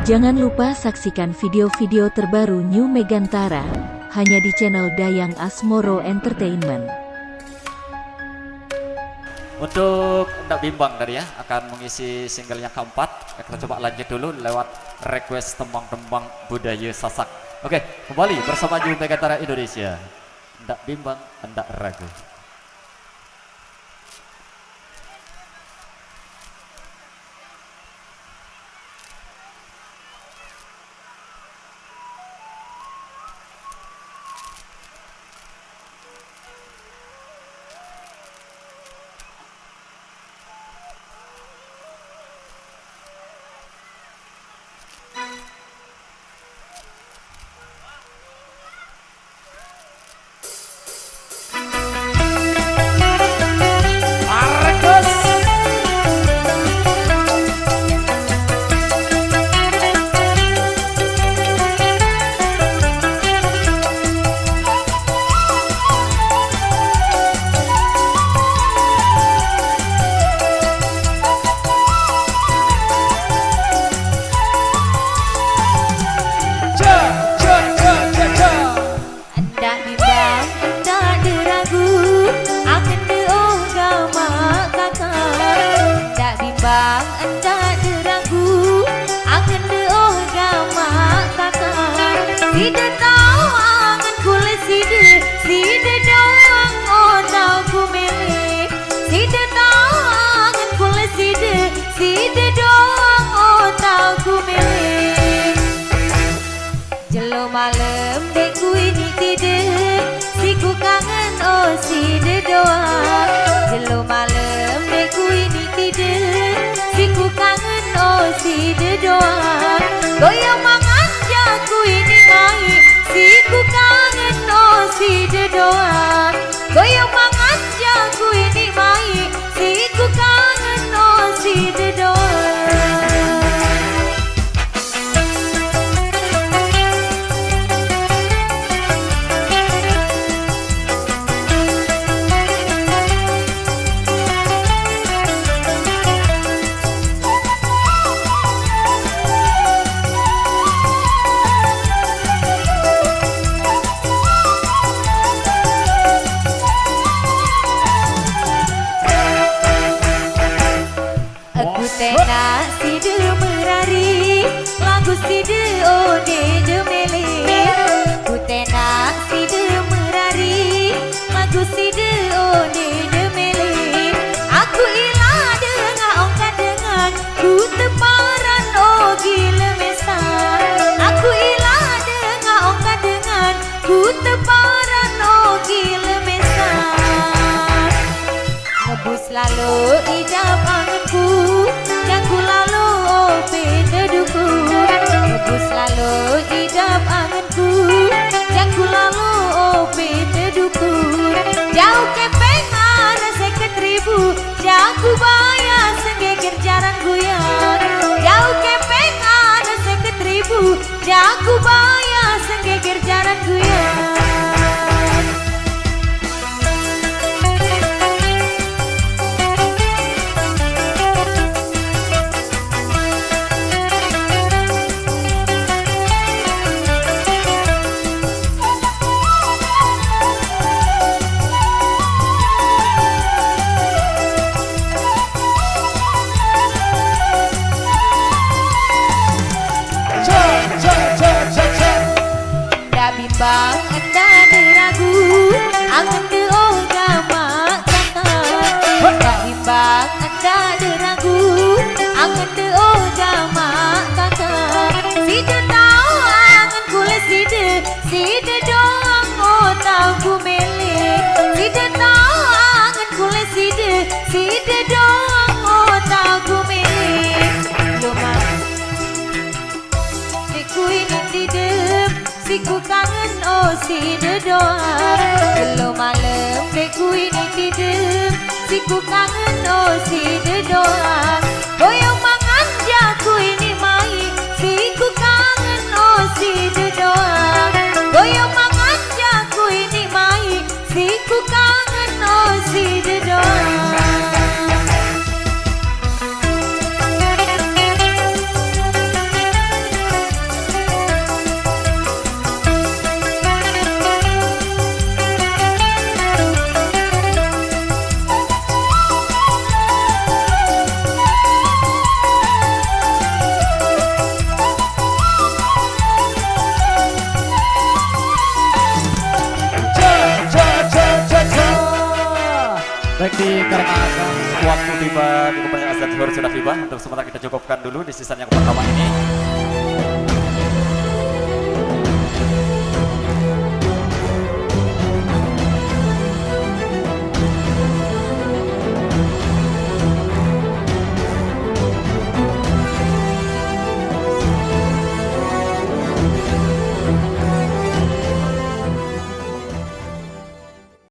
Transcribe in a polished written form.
Jangan lupa saksikan video-video terbaru New Megantara, hanya di channel Dayang Asmoro Entertainment. Untuk Ndak Bimbang tadi ya, akan mengisi singlenya keempat. Kita coba lanjut dulu lewat request tembang-tembang budaya Sasak. Oke, kembali bersama New Megantara Indonesia. Ndak bimbang, ndak ragu. Malam dekku ini tidur, siku kangen oh si doang. Jelo malam dekku ini tidur, siku kangen oh si doang. Goyang mangan jaku ini main, siku kangen oh si doang. Goyang mangan jaku ini main, siku kangen oh si doang. Tena si de merari, lagu si de ode jemele. Ku tena si de merari, lagu si de ode jemele. Aku ilah dengar ongkat dengan ku teparan oh gila mesan. Aku ilah dengar ongkat dengan ku teparan oh gila mesan. Ngebus lalu idap anganku, yang ku lalu oh beda duku. Ngebus lalu idap anganku, yang ku lalu oh beda duku. Jauh kepeng ada seket ribu, jago bayar senggeger jaran guyang. Jauh kepeng ada seket ribu, jago bayar senggeger jaran guyang. Bang anda deragu, angan de oh jama kata. Tak bimbang anda deragu, angan de oh jama kata. Si de tahu angan kulit si de doang oh tahu ku mele. Si de tahu angan kulit si de doang oh tahu ku mele. Luma deku ini tidur, siku kangen oh si doang. Belum malam deku ini tidur, siku kangen oh si doang. Goyang mangan jaku ini main, siku kangen oh si doang. Goyang mangan jaku ini main, siku kangen oh si doang. dikarenakan waktu tiba di kebanyakan azan zuhur sudah tiba, untuk sementara kita cukupkan dulu di season yang pertama ini.